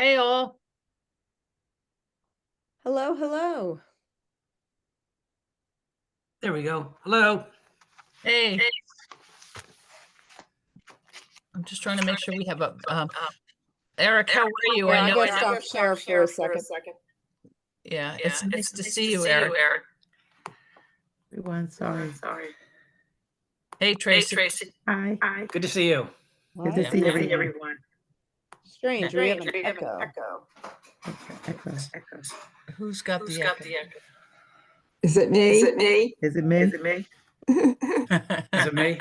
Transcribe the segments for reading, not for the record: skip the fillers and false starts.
Hey all. Hello, hello. There we go. Hello. Hey. I'm just trying to make sure we have a Eric, how are you? Yeah, I I know gotta stop share for a second. yeah, it's nice to see you, Eric. Everyone, sorry. Hey Tracy. Hi. Good to see you. Good to see everyone. Strange, we have an echo. Echo. Who's got the echo? Is it me? Is it me? Is it me?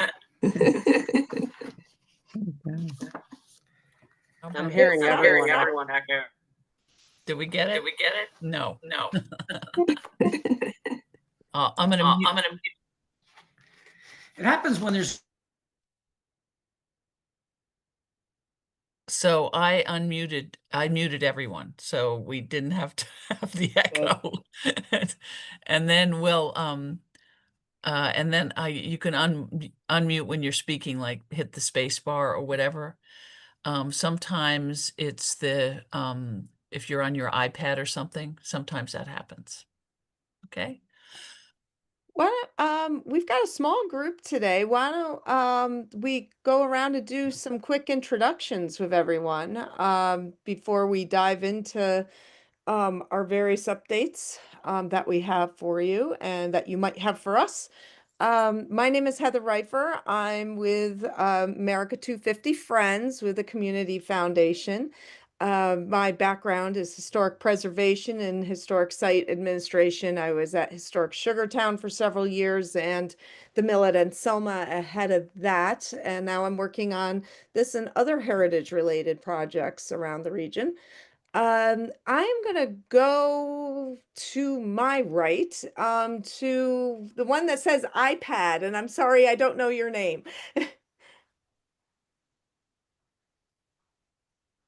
I'm hearing everyone echo. Did we get it? No. No. I'm gonna mute. It happens when there's. So I muted everyone, so we didn't have to have the echo. And then you can unmute when you're speaking, like hit the space bar or whatever. Sometimes it's the if you're on your iPad or something, sometimes that happens. Okay. We've got a small group today. Why don't we go around and do some quick introductions with everyone before we dive into our various updates that we have for you and that you might have for us. My name is Heather Reifer. I'm with America250 Friends with the Community Foundation. My background is historic preservation and historic site administration. I was at Historic Sugartown for several years and the Millet and Selma ahead of that. And now I'm working on this and other heritage related projects around the region. I'm gonna go to my right, to the one that says iPad, and I'm sorry, I don't know your name.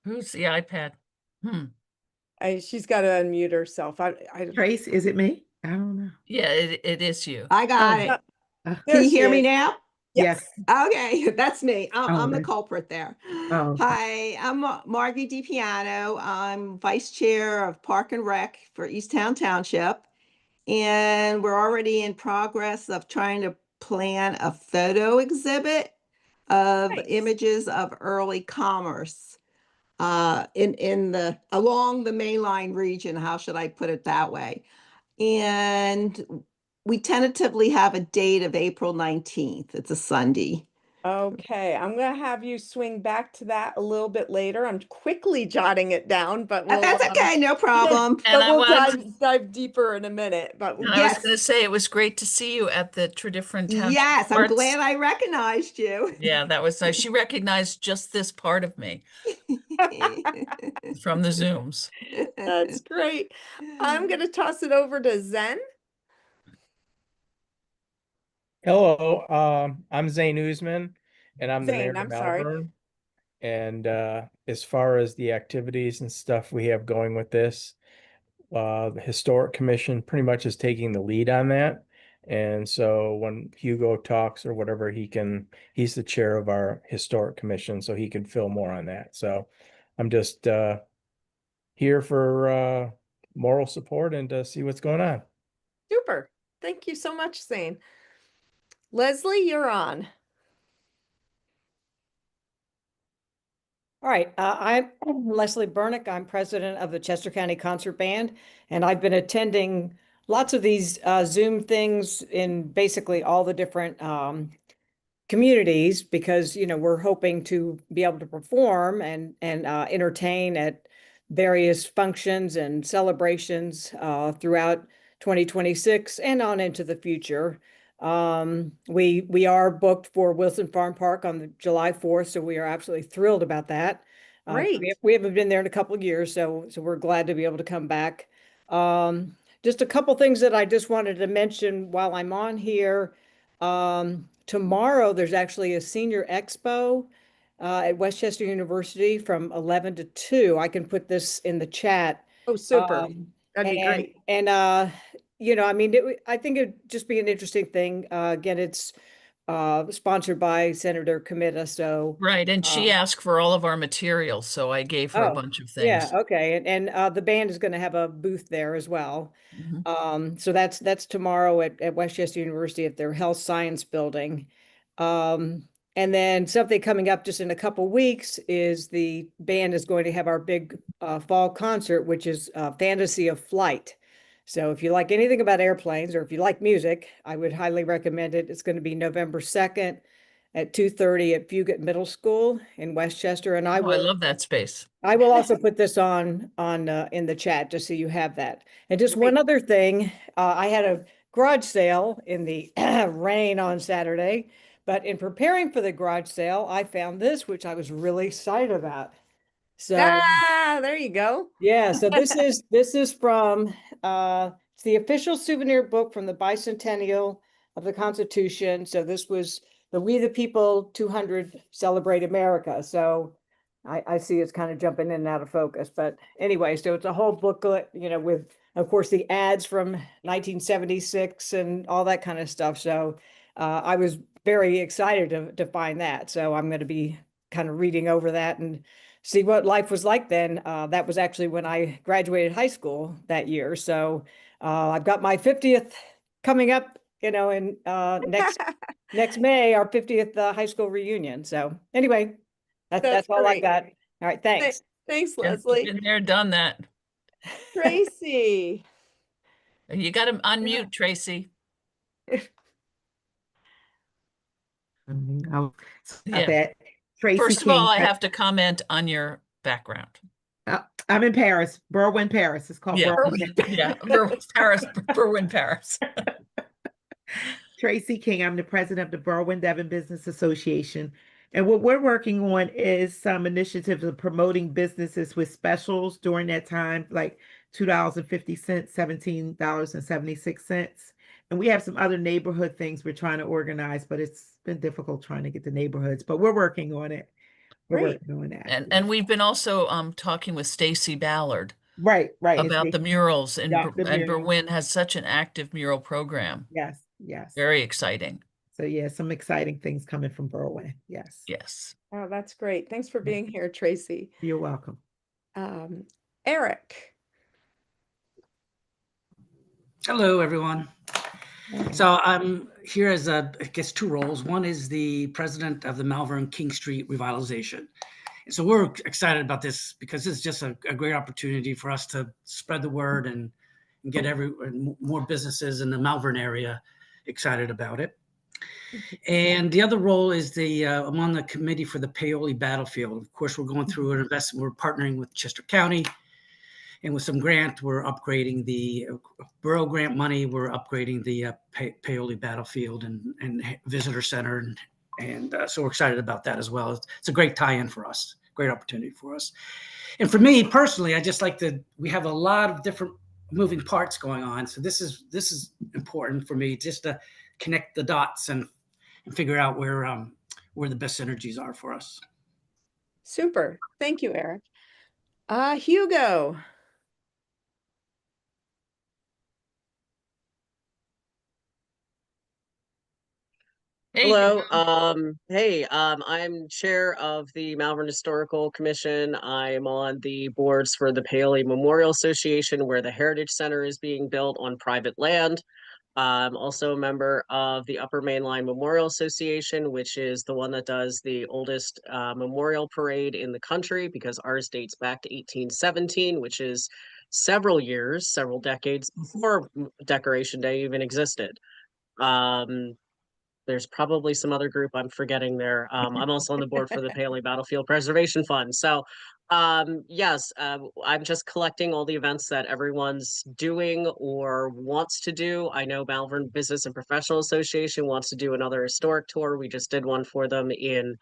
Who's the iPad? She's got to unmute herself. Trace, is it me? I don't know. Yeah, it is you. I got Oh. it. There Can you she hear me is. now? Yes. Okay, that's me. I'm the okay. culprit there. Oh. Hi, I'm Margie DiPiano. I'm Vice Chair of Park and Rec for Easttown Township. And we're already in progress of trying to plan a photo exhibit of Nice. images of early commerce along the mainline region. How should I put it that way? And we tentatively have a date of April 19th. It's a Sunday. Okay, I'm gonna have you swing back to that a little bit later. I'm quickly jotting it down, but That's okay, no problem. And I we'll wanted dive deeper in a minute. But And I was going to say, it was great to see you at the Tredyffrin Township Yes, I'm Arts. glad I recognized you. Yeah, that was nice. She recognized just this part of me from the Zooms. That's great. I'm gonna toss it over to Zen. Hello, I'm Zane Usman, and I'm the mayor Zane, of I'm sorry. Malvern. And as far as the activities and stuff we have going with this, the Historic Commission pretty much is taking the lead on that. And so when Hugo talks or whatever, he's the chair of our Historic Commission, so he can fill more on that. So I'm just here for moral support and to see what's going on. Super. Thank you so much, Zane. Leslie, you're on. All right, I'm Leslie Burnick. I'm president of the Chester County Concert Band, and I've been attending lots of these Zoom things in basically all the different communities because, we're hoping to be able to perform and entertain at various functions and celebrations throughout 2026 and on into the future. We are booked for Wilson Farm Park on the July 4th, so we are absolutely thrilled about that. Great. We haven't been there in a couple of years, so we're glad to be able to come back. Just a couple things that I just wanted to mention while I'm on here. Tomorrow there's actually a senior expo at Westchester University from 11 to 2. I can put this in the chat. Oh, super. That'd be great. And I think it'd just be an interesting thing. Again, it's sponsored by Senator Comita. So, Right, and she asked for all of our materials, so I gave her a oh, bunch of yeah, things. okay. And the band is going to have a booth there as well. Mhm. So that's tomorrow at Westchester University at their Health Science Building. And then something coming up just in a couple weeks is the band is going to have our big fall concert, which is Fantasy of Flight. So if you like anything about airplanes or if you like music, I would highly recommend it. It's going to be November 2nd at 2:30 at Fugate Middle School in Westchester. And Oh, I love that space. I will also put this on in the chat just so you have that. And just Great. one other thing, I had a garage sale in the rain on Saturday, but in preparing for the garage sale, I found this, which I was really excited about. So There you go. yeah, so this is from it's the official souvenir book from the bicentennial of the Constitution. So this was the We the People 200 Celebrate America. So I see it's kind of jumping in and out of focus, but anyway, so it's a whole booklet, with of course the ads from 1976 and all that kind of stuff. So I was very excited to find that. So I'm going to be kind of reading over that and see what life was like then. That was actually when I graduated high school that year. So I've got my 50th coming up, in next May, our 50th high school reunion. So anyway, that's all I great. got. All right, thanks. Thanks, Yeah, Leslie. been there, done that. Tracy. You got to unmute, Tracy. Oh, Yeah. that Tracy First of all, I King. have to comment on your background. I'm in Paris, Berwyn, Paris. It's called Yeah, Berwyn. yeah, Paris, Berwyn, Paris. Tracy King. I'm the president of the Berwyn-Devon Business Association. And what we're working on is some initiatives of promoting businesses with specials during that time, like $2.50, $17.76. And we have some other neighborhood things we're trying to organize, but it's been difficult trying to get the neighborhoods, but we're working on it. We're Great. working on that. And we've been also talking with Stacy Ballard Right. about the murals, and Yeah, the and mural. Berwyn has such an active mural program. Yes. Very exciting. So yeah, some exciting things coming from Berwyn. Yes. Yes. Oh, that's great. Thanks for being here, Tracy. You're welcome. Eric. Hello, everyone. So I'm here as I guess two roles. One is the president of the Malvern King Street Revitalization. And so we're excited about this because it's just a great opportunity for us to spread the word and get more businesses in the Malvern area excited about it. And the other role is I'm on the committee for the Paoli battlefield. Of course, we're going through an investment. We're partnering with Chester County, and with some grant, we're upgrading the borough grant money. We're upgrading the Paoli battlefield and visitor center, and so we're excited about that as well. It's a great tie-in for us, great opportunity for us. And for me personally, I just like we have a lot of different moving parts going on. So this is important for me just to connect the dots and figure out where the best synergies are for us. Super. Thank you, Eric. Hugo. Hey, Hello. I'm chair of the Malvern Historical Commission. I am on the boards for the Paoli Memorial Association, where the Heritage Center is being built on private land. I'm also a member of the Upper Main Line Memorial Association, which is the one that does the oldest memorial parade in the country, because ours dates back to 1817, which is several decades before Decoration Day even existed. There's probably some other group I'm forgetting there. I'm also on the board for the Paoli Battlefield Preservation Fund. So yes, I'm just collecting all the events that everyone's doing or wants to do. I know Malvern Business and Professional Association wants to do another historic tour. We just did one for them in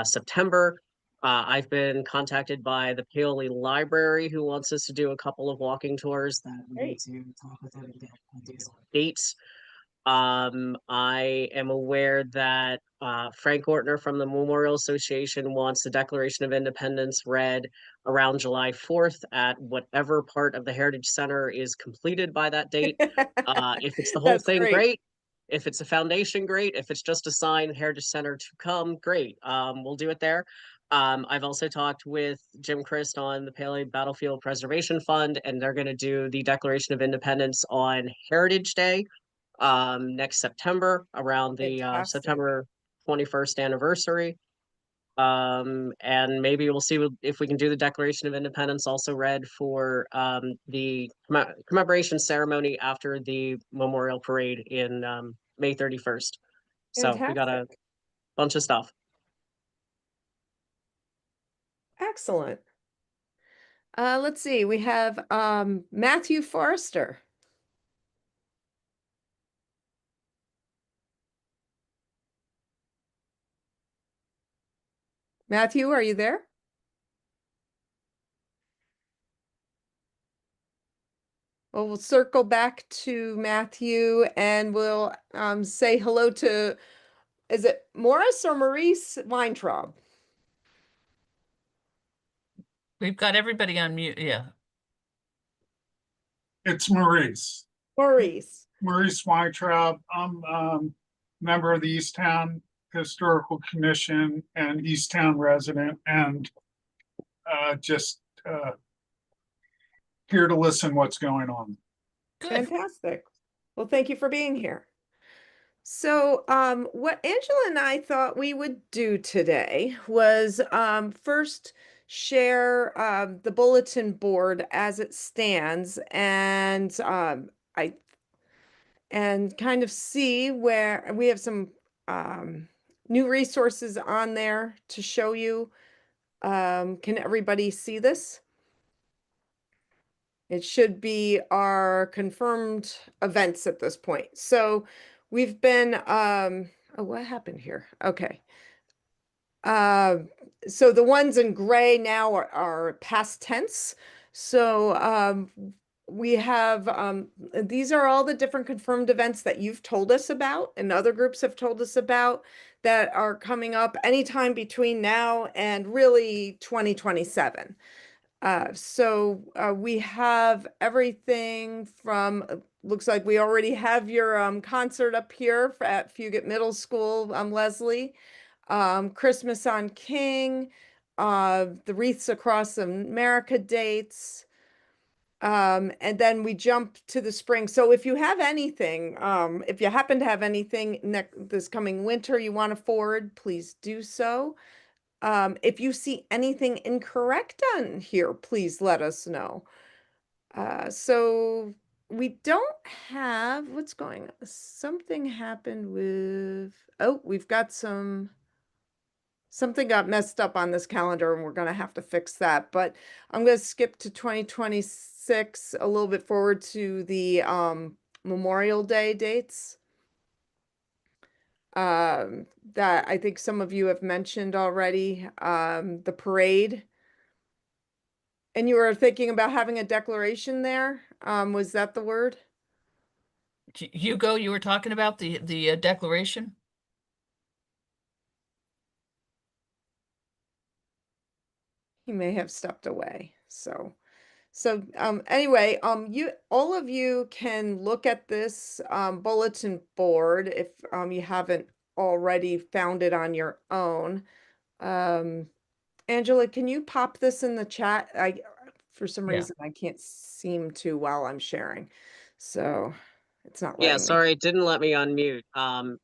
September. I've been contacted by the Paoli Library, who wants us to do a couple of walking tours that we need to talk with them and get ideas on dates. I am aware that Frank Ortner from the Memorial Association wants the Declaration of Independence read around July 4th at whatever part of the Heritage Center is completed by that date. If it's the whole That's thing, great. great. If it's a foundation, great. If it's just a sign, Heritage Center to come, great. We'll do it there. I've also talked with Jim Christ on the Paoli Battlefield Preservation Fund, and they're going to do the Declaration of Independence on Heritage Day next September, around the Fantastic. September 21st anniversary. And maybe we'll see if we can do the Declaration of Independence also read for the commemoration ceremony after the Memorial Parade in May 31st. So we got a Fantastic. bunch of stuff. Excellent. Let's see, we have Matthew Forrester. Matthew, are you there? Well, we'll circle back to Matthew and we'll say hello to, is it Morris or Maurice Weintraub? We've got everybody on mute. Yeah. It's Maurice. Maurice. Maurice Weintraub. I'm member of the Easttown Historical Commission and Easttown resident, and just here to listen what's going on. Good. Fantastic. Well, thank you for being here. So what Angela and I thought we would do today was first share the bulletin board as it stands, and kind of see where we have some new resources on there to show you. Can everybody see this? It should be our confirmed events at this point. So we've been, oh, what happened here? Okay. So the ones in gray now are past tense. So we have, these are all the different confirmed events that you've told us about and other groups have told us about that are coming up anytime between now and really 2027. So we have everything from, looks like we already have your concert up here at Fugate Middle School, Leslie. Christmas on King, the Wreaths Across America dates, and then we jump to the spring. So if you have anything, if you happen to have anything this coming winter you want to forward, please do so. If you see anything incorrect on here, please let us know. So we don't have, what's going on? Something happened with, oh, we've got something got messed up on this calendar and we're going to have to fix that. But I'm going to skip to 2026 a little bit forward to the Memorial Day dates. That I think some of you have mentioned already, the parade. And you were thinking about having a declaration there? Was that the word? Hugo, you were talking about the declaration? He may have stepped away. So anyway, you all of you can look at this bulletin board if you haven't already found it on your own. Angela, can you pop this in the chat? For some Yeah. reason I can't seem to while I'm sharing. So it's not Yeah, letting me. sorry, it didn't let me unmute.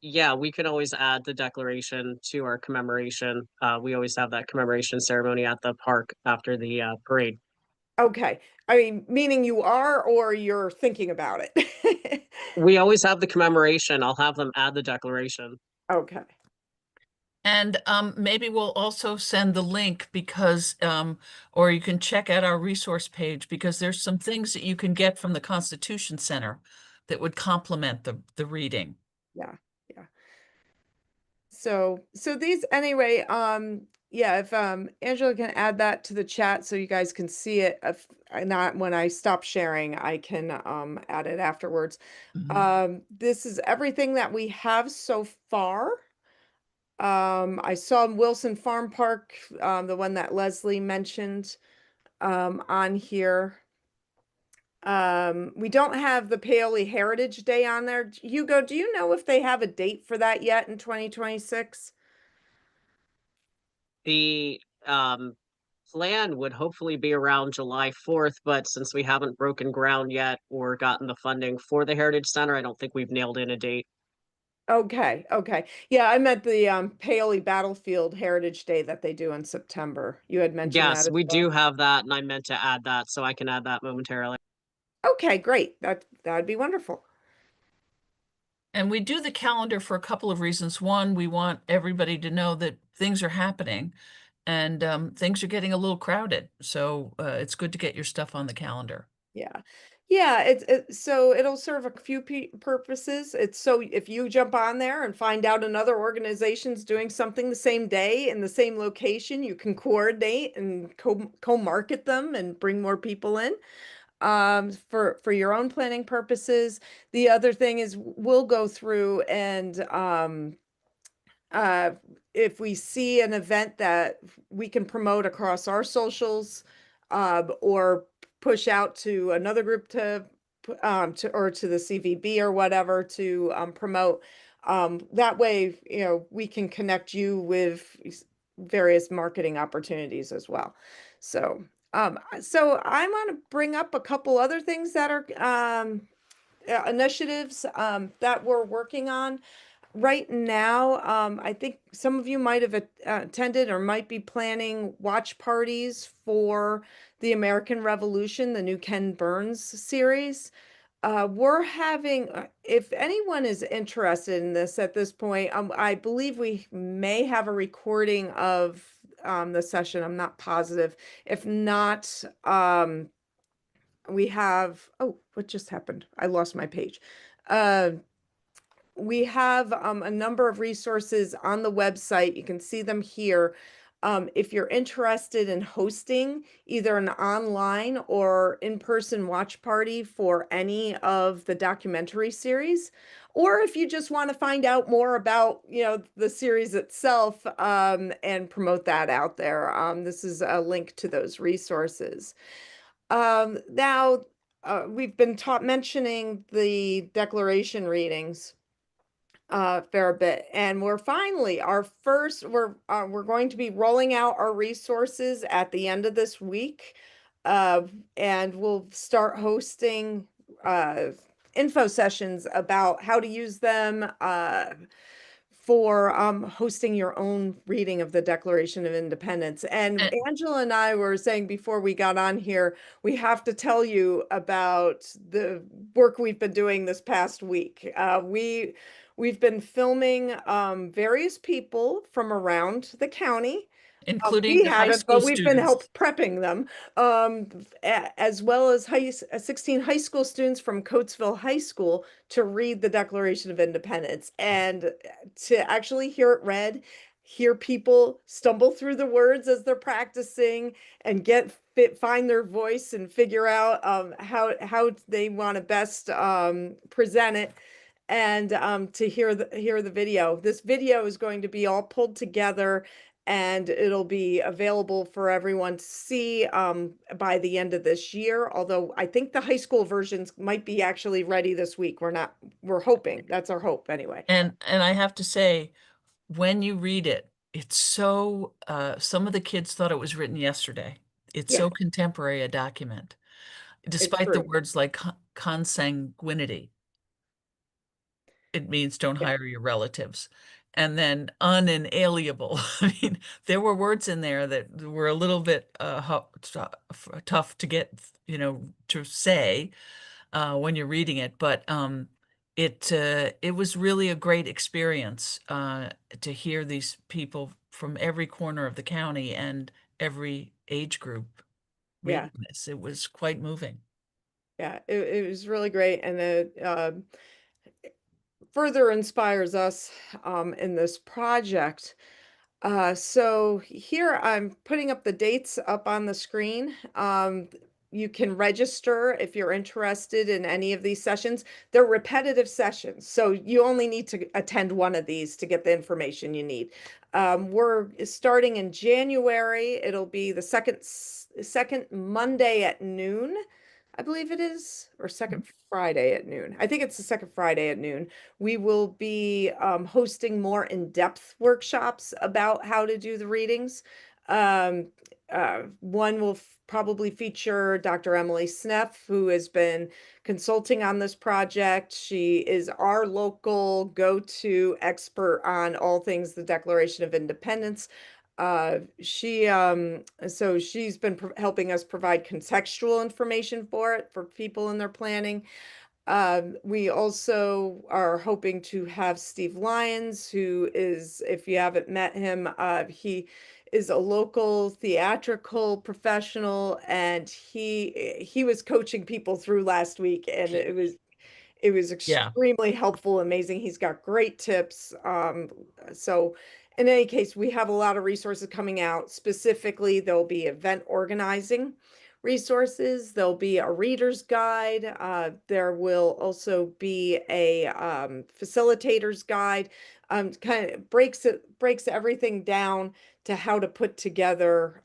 Yeah, we can always add the declaration to our commemoration. We always have that commemoration ceremony at the park after the parade. Okay. I mean, meaning you are or you're thinking about it. We always have the commemoration. I'll have them add the declaration. Okay. And maybe we'll also send the link because, or you can check out our resource page because there's some things that you can get from the Constitution Center that would complement the reading. Yeah. So these anyway, yeah, if Angela can add that to the chat so you guys can see it. If not, when I stop sharing, I can add it afterwards. This is everything that we have so far. I saw Wilson Farm Park, the one that Leslie mentioned on here. We don't have the Paoli Heritage Day on there. Hugo, do you know if they have a date for that yet in 2026? The plan would hopefully be around July 4th, but since we haven't broken ground yet or gotten the funding for the Heritage Center, I don't think we've nailed in a date. Okay, okay. Yeah, I meant the Paoli Battlefield Heritage Day that they do in September. You had mentioned that Yes, as we well. do have that, and I meant to add that, so I can add that momentarily. Okay, great. That'd be wonderful. And we do the calendar for a couple of reasons. One, we want everybody to know that things are happening and things are getting a little crowded. So it's good to get your stuff on the calendar. Yeah. Yeah, so it'll serve a few purposes. It's so if you jump on there and find out another organization's doing something the same day in the same location, you can coordinate and co-market them and bring more people in for your own planning purposes. The other thing is we'll go through and uh, if we see an event that we can promote across our socials, or push out to another group to or to the CVB or whatever to promote. That way, we can connect you with various marketing opportunities as well. So I want to bring up a couple other things that are initiatives that we're working on. Right now, I think some of you might have attended or might be planning watch parties for the American Revolution, the new Ken Burns series. We're having, if anyone is interested in this at this point, I believe we may have a recording of the session. I'm not positive. If not, we have, oh, what just happened? I lost my page. We have a number of resources on the website. You can see them here. If you're interested in hosting either an online or in-person watch party for any of the documentary series, or if you just want to find out more about, the series itself, and promote that out there, this is a link to those resources. Now, we've been mentioning the declaration readings fair bit, and we're finally we're going to be rolling out our resources at the end of this week, and we'll start hosting info sessions about how to use them for hosting your own reading of the Declaration of Independence. And And- Angela and I were saying before we got on here, we have to tell you about the work we've been doing this past week. We've been filming various people from around the county. Including We the high haven't, school but we've been students. prepping them, as well as 16 high school students from Coatesville High School to read the Declaration of Independence and to actually hear it read, hear people stumble through the words as they're practicing and find their voice and figure out how they want to best present it, and to hear the video. This video is going to be all pulled together and it'll be available for everyone to see by the end of this year. Although I think the high school versions might be actually ready this week. We're hoping. That's our hope anyway. And I have to say, when you read it, it's so some of the kids thought it was written yesterday. It's Yeah, so contemporary a document, it's despite the true. words like consanguinity. It means don't Yeah. hire your relatives. And then unalienable. I mean, there were words in there that were a little bit tough to get, to say when you're reading it. But it was really a great experience to hear these people from every corner of the county and every age group Yeah. reading this. It was quite moving. Yeah, it was really great, and it further inspires us in this project. So here I'm putting up the dates up on the screen. You can register if you're interested in any of these sessions. They're repetitive sessions, so you only need to attend one of these to get the information you need. We're starting in January. It'll be the second Monday at noon. I believe it is, or second Friday at noon. I think it's the second Friday at noon. We will be hosting more in-depth workshops about how to do the readings. Um, one will probably feature Dr. Emily Sneff, who has been consulting on this project. She is our local go-to expert on all things the Declaration of Independence. So she's been helping us provide contextual information for it for people in their planning. We also are hoping to have Steve Lyons, who is, if you haven't met him, he is a local theatrical professional, and he was coaching people through last week, and it was Yeah. extremely helpful, amazing. He's got great tips. So in any case, we have a lot of resources coming out. Specifically, there'll be event organizing resources. There'll be a reader's guide. There will also be a facilitator's guide. Kind of breaks everything down to how to put together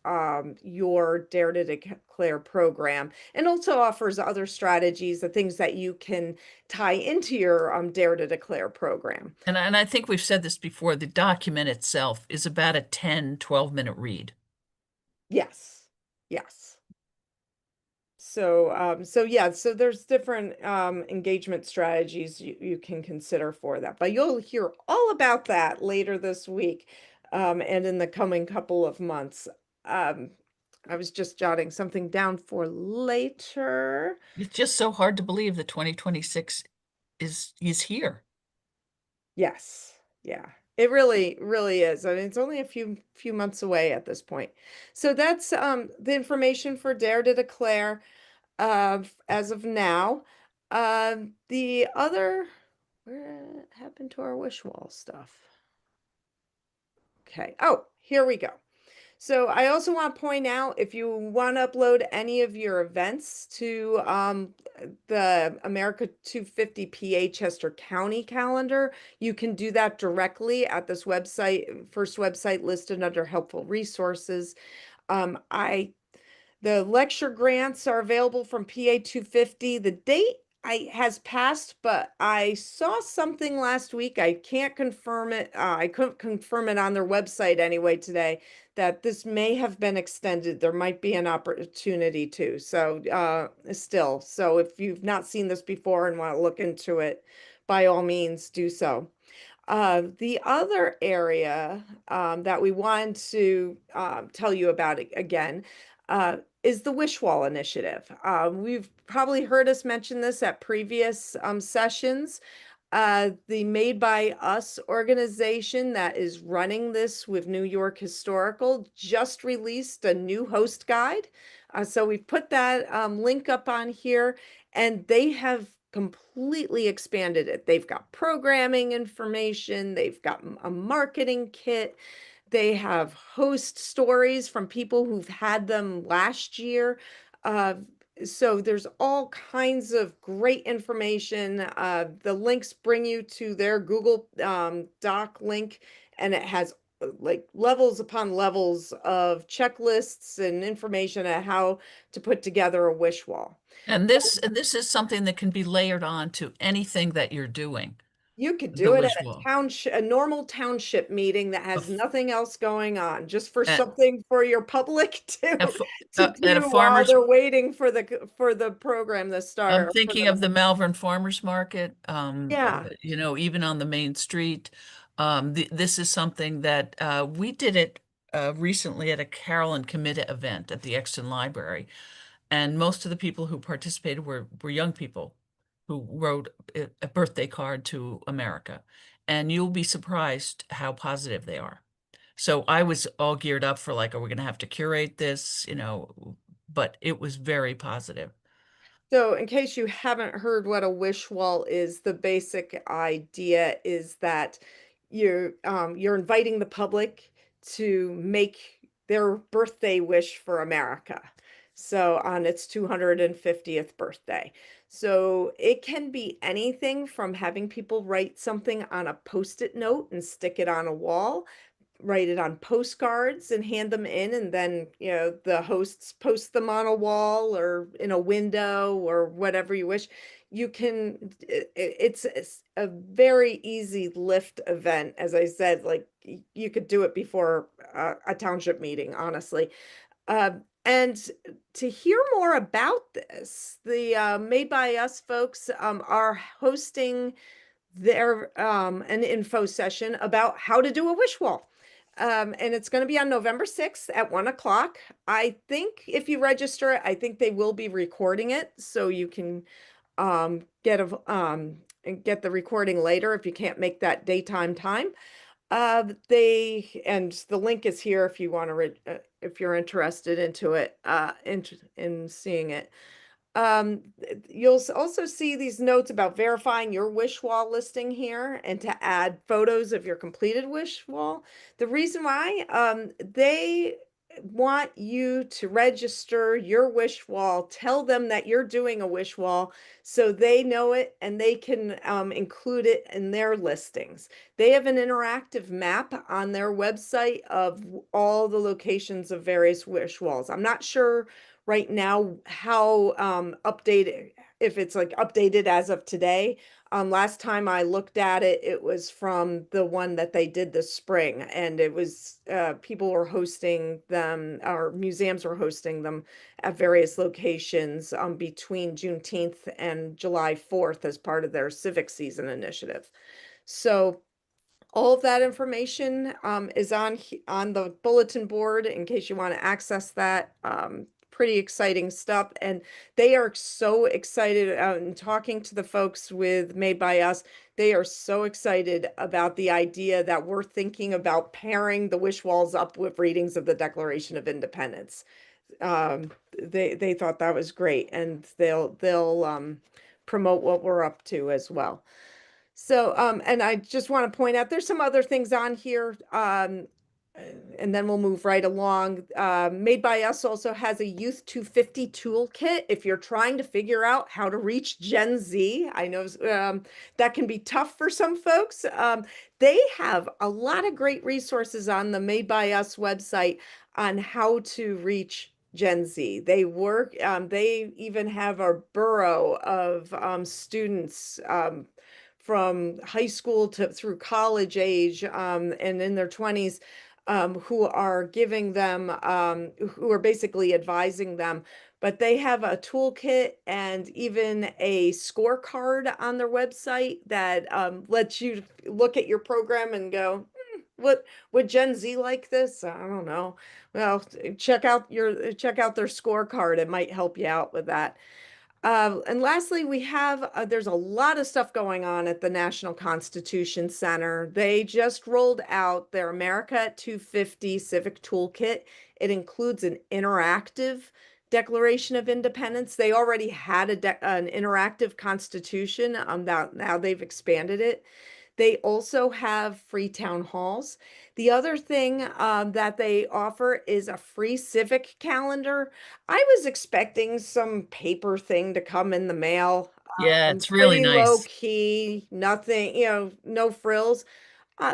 your Dare to Declare program, and also offers other strategies, the things that you can tie into your Dare to Declare program. And I think we've said this before, the document itself is about a 10, 12-minute read. Yes, yes. So yeah, so there's different engagement strategies you can consider for that, but you'll hear all about that later this week and in the coming couple of months. Um, I was just jotting something down for later. It's just so hard to believe that 2026 is here. Yes, yeah. It really is. I mean, it's only a few months away at this point. So that's the information for Dare to Declare as of now. The other, where happened to our wish wall stuff? Okay. Oh, here we go. So I also want to point out, if you want to upload any of your events to the America 250 PA Chester County calendar, you can do that directly at this website, first website listed under helpful resources. The lecture grants are available from PA 250. The date has passed, but I saw something last week. I can't confirm it. I couldn't confirm it on their website anyway today, that this may have been extended. There might be an opportunity to. So still, so if you've not seen this before and want to look into it, by all means do so. The other area that we want to tell you about again is the Wish Wall Initiative. We've probably heard us mention this at previous sessions. The Made by Us organization that is running this with New York Historical just released a new host guide. So we've put that link up on here, and they have completely expanded it. They've got programming information, they've got a marketing kit, they have host stories from people who've had them last year. So there's all kinds of great information. The links bring you to their Google Doc link, and it has like levels upon levels of checklists and information on how to put together a wish wall. And this is something that can be layered on to anything that you're doing. You could The do it wish at wall. a normal township meeting that has Of- nothing else going on, just for At- something for your public to at a do while farmer's they're waiting for the program to start. I'm or for thinking of the Malvern Farmers Market, Yeah. you know, even on the main street. This is something that we did it recently at a Carol and Committa event at the Exton Library. And most of the people who participated were young people who wrote a birthday card to America. And you'll be surprised how positive they are. So I was all geared up for like, are we going to have to curate this, you know, but it was very positive. So in case you haven't heard what a wish wall is, the basic idea is that you're inviting the public to make their birthday wish for America. So on its 250th birthday. So it can be anything from having people write something on a post-it note and stick it on a wall, write it on postcards and hand them in, and then, you know, the hosts post them on a wall or in a window or whatever you wish. You can, it's a very easy lift event. As I said, like you could do it before a township meeting, honestly. And to hear more about this, the Made by Us folks are hosting their an info session about how to do a wish wall. And it's going to be on November 6th at 1 o'clock. I think if you register, I think they will be recording it, so you can get get the recording later if you can't make that daytime time. And the link is here if you want to if you're interested into it, in seeing it. You'll also see these notes about verifying your wish wall listing here and to add photos of your completed wish wall. The reason why, they want you to register your wish wall, tell them that you're doing a wish wall so they know it and they can include it in their listings. They have an interactive map on their website of all the locations of various wish walls. I'm not sure right now how updated, if it's like updated as of today. Last time I looked at it, it was from the one that they did this spring, and it was people were hosting them, or museums were hosting them at various locations between Juneteenth and July 4th as part of their civic season initiative. So all of that information is on the bulletin board in case you want to access that. Pretty exciting stuff, and they are so excited. And talking to the folks with Made by Us, they are so excited about the idea that we're thinking about pairing the wish walls up with readings of the Declaration of Independence. They thought that was great, and they'll promote what we're up to as well. So, and I just want to point out, there's some other things on here, and then we'll move right along. Made by Us also has a Youth 250 toolkit. If you're trying to figure out how to reach Gen Z, I know that can be tough for some folks. They have a lot of great resources on the Made by Us website on how to reach Gen Z. They work, they even have a borough of students from high school to through college age, and in their 20s, who are giving them, who are basically advising them. But they have a toolkit and even a scorecard on their website that lets you look at your program and go, what would Gen Z like this? I don't know. Well, check out their scorecard. It might help you out with that. And lastly, we have, there's a lot of stuff going on at the National Constitution Center. They just rolled out their America 250 Civic Toolkit. It includes an interactive Declaration of Independence. They already had an interactive constitution, now they've expanded it. They also have free town halls. The other thing that they offer is a free civic calendar. I was expecting some paper thing to come in the mail. Yeah, it's really Pretty low nice. key, nothing, you know, no frills.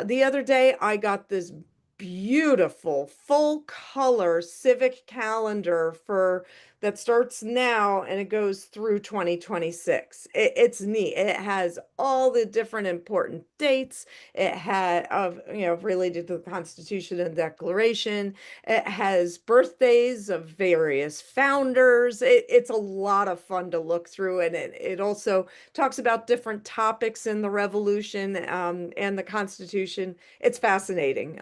The other day I got this beautiful full color civic calendar that starts now and it goes through 2026. It's neat. It has all the different important dates. It had related to the Constitution and Declaration. It has birthdays of various founders. It's a lot of fun to look through, and it also talks about different topics in the Revolution and the Constitution. It's fascinating.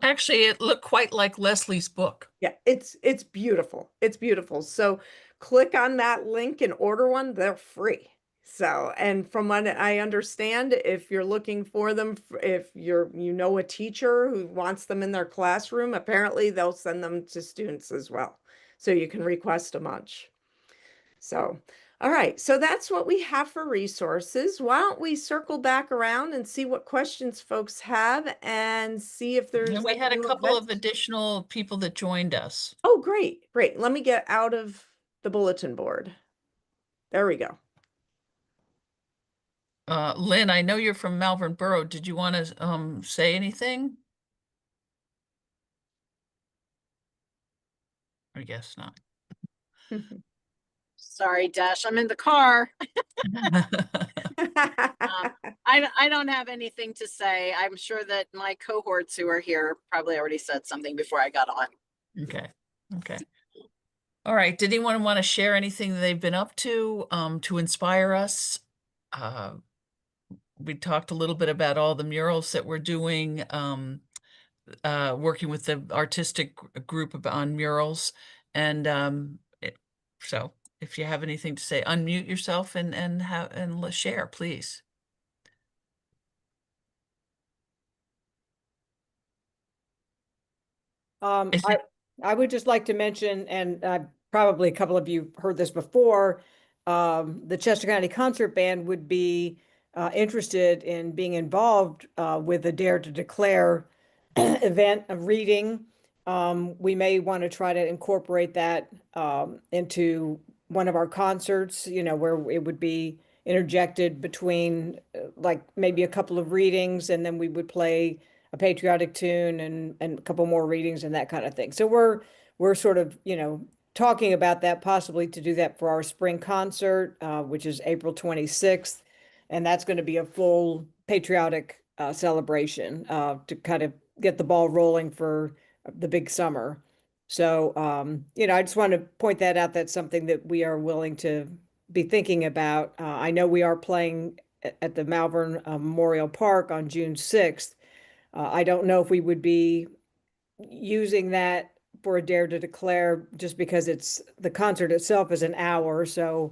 Actually, it looked quite like Leslie's book. Yeah, it's beautiful. It's beautiful. So click on that link and order one. They're free. So, and from what I understand, if you're looking for them, if you know a teacher who wants them in their classroom, apparently they'll send them to students as well. So you can request a bunch. So, all right, so that's what we have for resources. Why don't we circle back around and see what questions folks have and see if there's And we had a new couple of events. additional people that joined us. Oh, great, great. Let me get out of the bulletin board. There we go. Lynn, I know you're from Malvern Borough. Did you want to say anything? I guess not. Sorry, Dash, I'm in the car. I don't have anything to say. I'm sure that my cohorts who are here probably already said something before I got on. Okay, okay. All right, did anyone want to share anything they've been up to inspire us? We talked a little bit about all the murals that we're doing, working with the artistic group on murals. And so if you have anything to say, unmute yourself and let's share, please. Is it- I would just like to mention, and probably a couple of you heard this before, the Chester County Concert Band would be interested in being involved with the Dare to Declare event of reading. We may want to try to incorporate that into one of our concerts, you know, where it would be interjected between like maybe a couple of readings, and then we would play a patriotic tune and a couple more readings and that kind of thing. So we're sort of, you know, talking about that, possibly to do that for our spring concert, which is April 26th. And that's going to be a full patriotic celebration to kind of get the ball rolling for the big summer. So, you know, I just want to point that out. That's something that we are willing to be thinking about. I know we are playing at the Malvern Memorial Park on June 6th. I don't know if we would be using that for a Dare to Declare just because the concert itself is an hour. So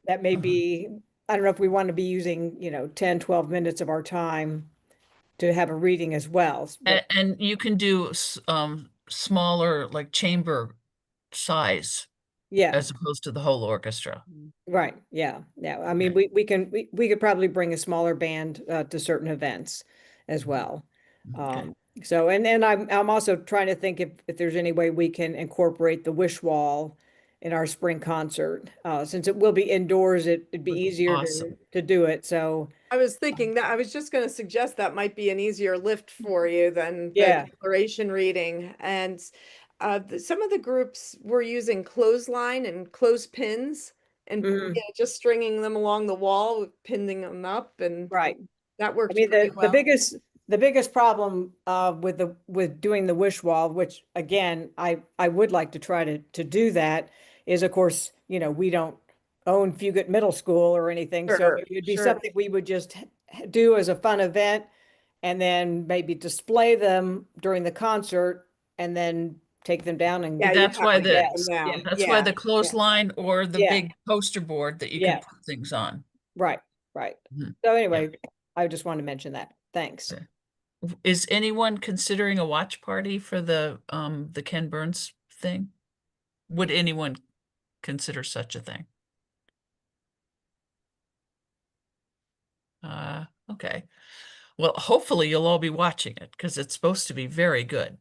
that may be, I don't know if we want to be using, you know, 10, 12 minutes of our time to have a reading as well. and you can do smaller, like chamber size, Yeah, as opposed to the whole orchestra. right. Yeah. Yeah. I mean, Okay. we could probably bring a smaller band to certain events as well. Okay. So, and then I'm also trying to think if there's any way we can incorporate the wish wall in our spring concert. Since it will be indoors, it'd be Would be easier awesome. to do it. So, I was thinking that I was just going to suggest that might be an easier lift for you than the yeah. declaration reading. And some of the groups were using clothesline and clothespins and Mhm. just stringing them along the wall, pinning them up, and Right. that I worked mean, pretty well. the biggest problem with doing the wish wall, which again, I would like to try to do that, is of course, you know, we don't own Fugate Middle School or anything, so Sure, it would be sure. something we would just do as a fun event, and then maybe display them during the concert, and then take them down and Yeah, you'd That's have why to get them yes, down. that's why Yeah, the yeah. clothesline or the Yeah. big poster board that you can Yeah. put things on. right, right. Mhm. So anyway, I just want to mention that. Thanks. Okay. Is anyone considering a watch party for the Ken Burns thing? Would anyone consider such a thing? Okay. Well, hopefully you'll all be watching it because it's supposed to be very good.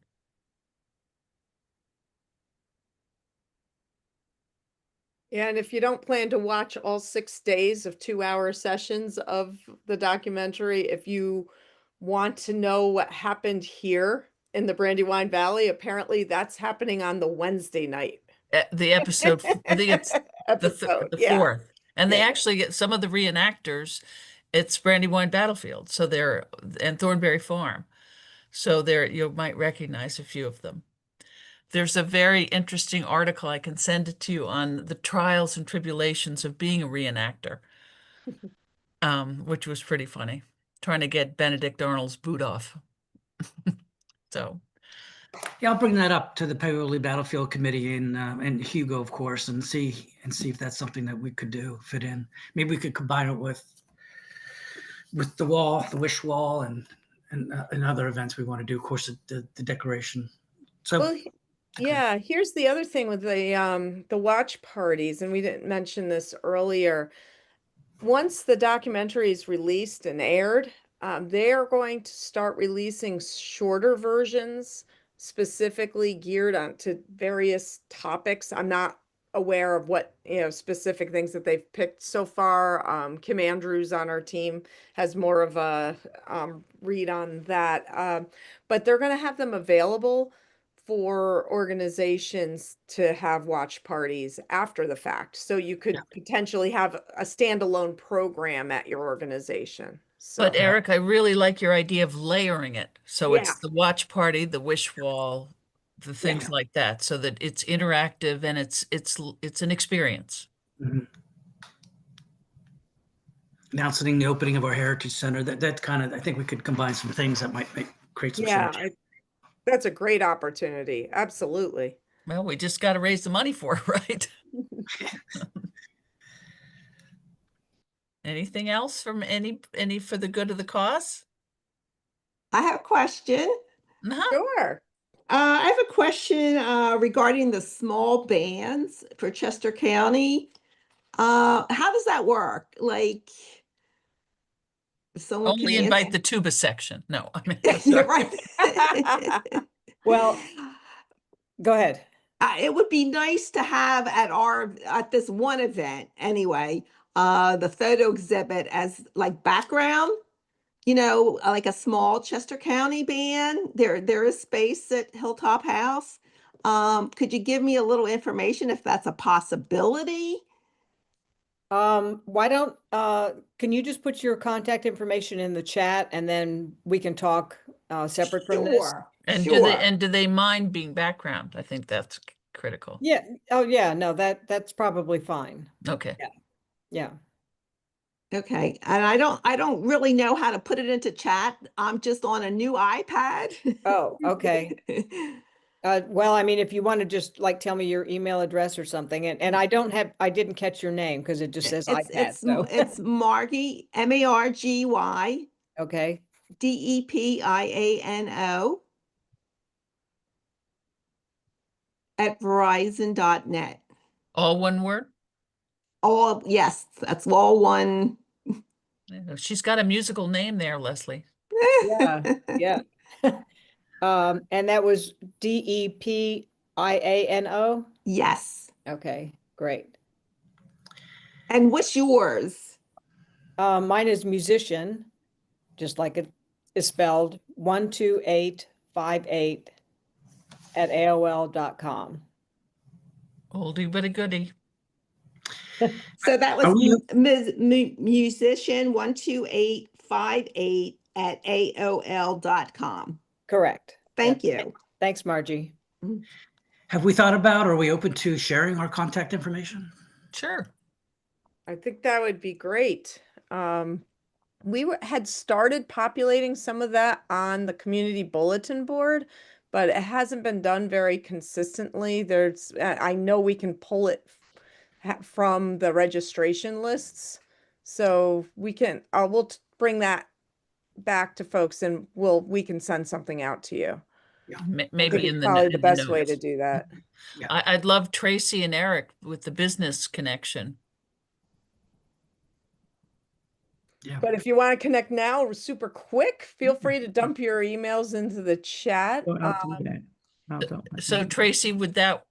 Yeah, and if you don't plan to watch all 6 days of 2-hour sessions of the documentary, if you want to know what happened here in the Brandywine Valley, apparently that's happening on the Wednesday night The episode, I think it's episode. the Yeah, fourth, and they yeah. actually get some of the reenactors. It's Brandywine Battlefield, so and Thornberry Farm, so you might recognize a few of them. There's a very interesting article I can send it to you on the trials and tribulations of being a reenactor, which was pretty funny, trying to get Benedict Arnold's boot off. So, Yeah, I'll bring that up to the Paoli Battlefield Committee and Hugo, of course, and see if that's something that we could fit in. Maybe we could combine it with the wall, the wish wall, and other events we want to do. Of course, the declaration. So, Well, yeah, here's the other thing with the watch parties, and we didn't mention this earlier. Once the documentary is released and aired, they are going to start releasing shorter versions specifically geared onto various topics. I'm not aware of what, specific things that they've picked so far. Kim Andrews on our team has more of a read on that. But they're going to have them available for organizations to have watch parties after the fact. So you could Yeah. potentially have a standalone program at your organization. So, But Eric, I really like your idea of layering it. So Yeah. it's the watch party, the wish wall, the things Yeah. like that, so that it's interactive and it's an experience. Mhm. Announcing the opening of our Heritage Center, that kind of, I think we could combine some things that might create some yeah, synergy. that's a great opportunity. Absolutely. Well, we just got to raise the money for it, right? Anything else from any for the good of the cause? I have a question. Uh-huh. Sure. I have a question regarding the small bands for Chester County. How does that work? Like, if someone can Only answer. invite the tuba section. No, I mean, Yeah, right. Well, go ahead. It would be nice to have at this one event anyway, the photo exhibit as like background, like a small Chester County band. There is space at Hilltop House. Could you give me a little information if that's a possibility? Why don't, can you just put your contact information in the chat and then we can talk separate from this? Sure, and sure. do they mind being background? I think that's critical. Yeah. Oh, yeah. No, that's probably fine. Okay. Yeah. Okay, and I don't really know how to put it into chat. I'm just on a new iPad. Oh, okay. Well, I mean, if you want to just like tell me your email address or something, and I didn't catch your name because it just says iPad. So It's Margie, Margy okay. Depiano at verizon.net. All one word? Yes, that's all one. She's got a musical name there, Leslie. Yeah. Yeah. And that was Depiano. Yes. Okay, great. And what's yours? Mine is musician, just like it is spelled 12858 at AOL.com. Oldie but a goodie. So that Are was we- musician 12858 at AOL.com. Correct. Thank Yeah. you. Thanks, Margie. Have we thought about, are we open to sharing our contact information? Sure. I think that would be great. We had started populating some of that on the community bulletin board, but it hasn't been done very consistently. I know we can pull it from the registration lists. So we'll bring that back to folks and we can send something out to you. Yeah. I think Maybe it's in probably in the best way to notes. do that. Yeah. I'd love Tracy and Eric with the business connection. Yeah. But if you want to connect now super quick, feel free to dump your emails into the chat. So I'll do that. I'll dump my So email. Tracy, would that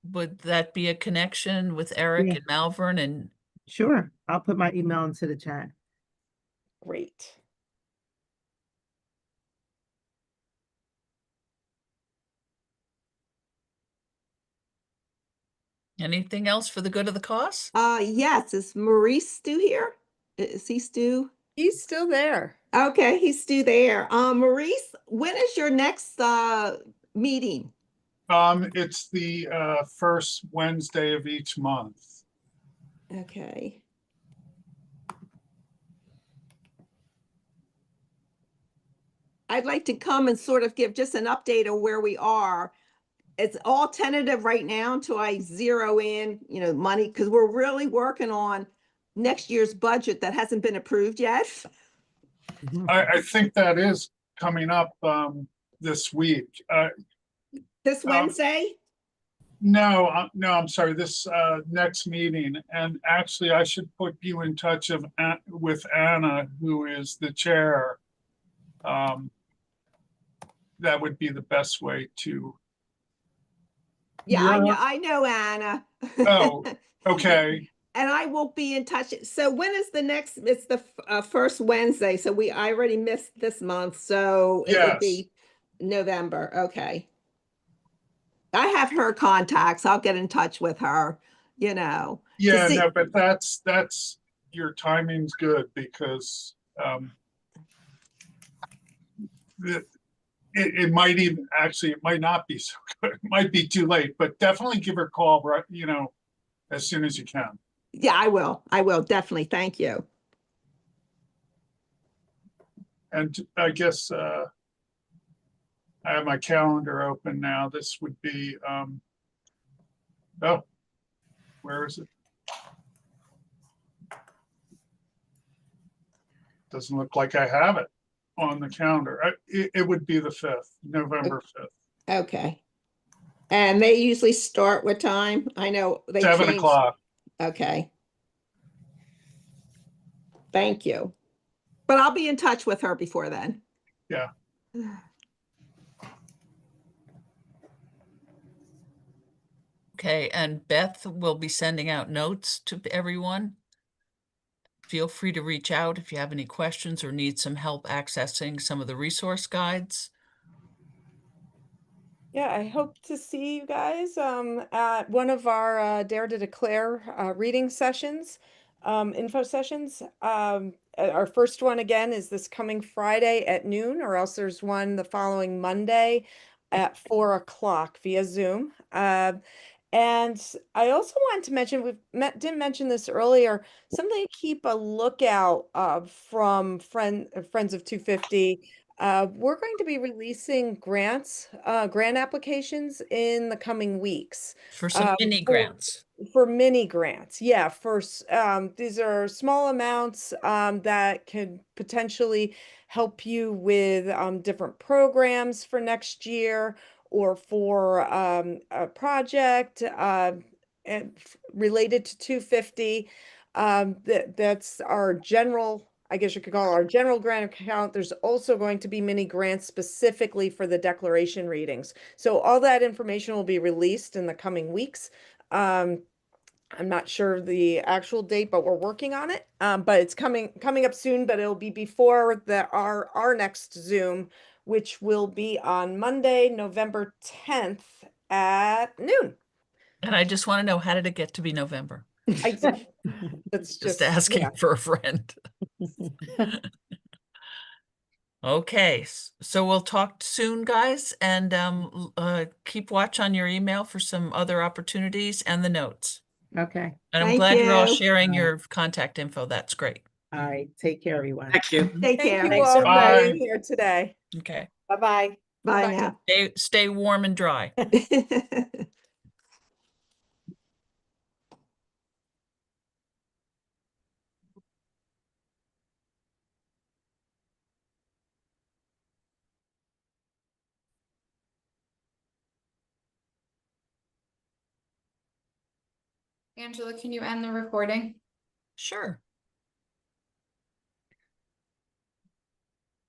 be a connection with Eric Yeah. and Malvern? And Sure, I'll put my email into the chat. Great. anything else for the good of the cause? Yes, is Maurice Stu here? Is he Stu? He's still there. Okay, he's Stu there. Maurice, when is your next meeting? It's the first Wednesday of each month. Okay. I'd like to come and sort of give just an update of where we are. It's all tentative right now until I zero in, money, because we're really working on next year's budget that hasn't been approved yet. I think that is coming up this week. This Wednesday? No, I'm sorry, this next meeting. And actually, I should put you in touch with Anna, who is the chair. That would be the best way to. Yeah, I know Anna. Oh, okay. And I will be in touch. So when is the next? It's the first Wednesday. So I already missed this month. So it would be November. Okay. I have her contacts. I'll get in touch with her, to Yeah, see. no, but that's, your timing's good because, it might even, actually, it might not be so good. It might be too late, but definitely give her a call, right, as soon as you can. Yeah, I will. I will definitely. Thank you. And I guess, I have my calendar open now. This would be, oh, where is it? Doesn't look like I have it on the calendar. It would be the 5th, November 5th, Okay. And they usually start what time? I know they 7 change. o'clock. Okay. Thank you. But I'll be in touch with her before then. Yeah. Okay, and Beth will be sending out notes to everyone. Feel free to reach out if you have any questions or need some help accessing some of the resource guides. Yeah, I hope to see you guys at one of our Dare to Declare reading sessions, info sessions. Our first one again is this coming Friday at noon, or else there's one the following Monday at 4 o'clock via Zoom. And I also wanted to mention, didn't mention this earlier, something to keep a lookout from Friends of 250. We're going to be releasing grant applications in the coming weeks. For some mini grants. For mini grants, yeah. These are small amounts that could potentially help you with different programs for next year, or for a project related to 250. That's our general, I guess you could call it our general grant account. There's also going to be mini grants specifically for the declaration readings. So all that information will be released in the coming weeks. I'm not sure the actual date, but we're working on it. But it's coming up soon, but it'll be before our next Zoom, which will be on Monday, November 10th at noon. And I just want to know, how did it get to be November? That's Just asking for a friend. Okay, so we'll talk soon, guys, and keep watch on your email for some other opportunities and the notes. Okay. And I'm Thank glad you're all you. sharing your contact info. That's great. All right. Take care, everyone. Thank you. Take Thank care. you Thanks, all for everybody. being here today. Okay. Bye-bye. Bye Bye. now. Stay warm and dry. Angela, can you end the recording? Sure.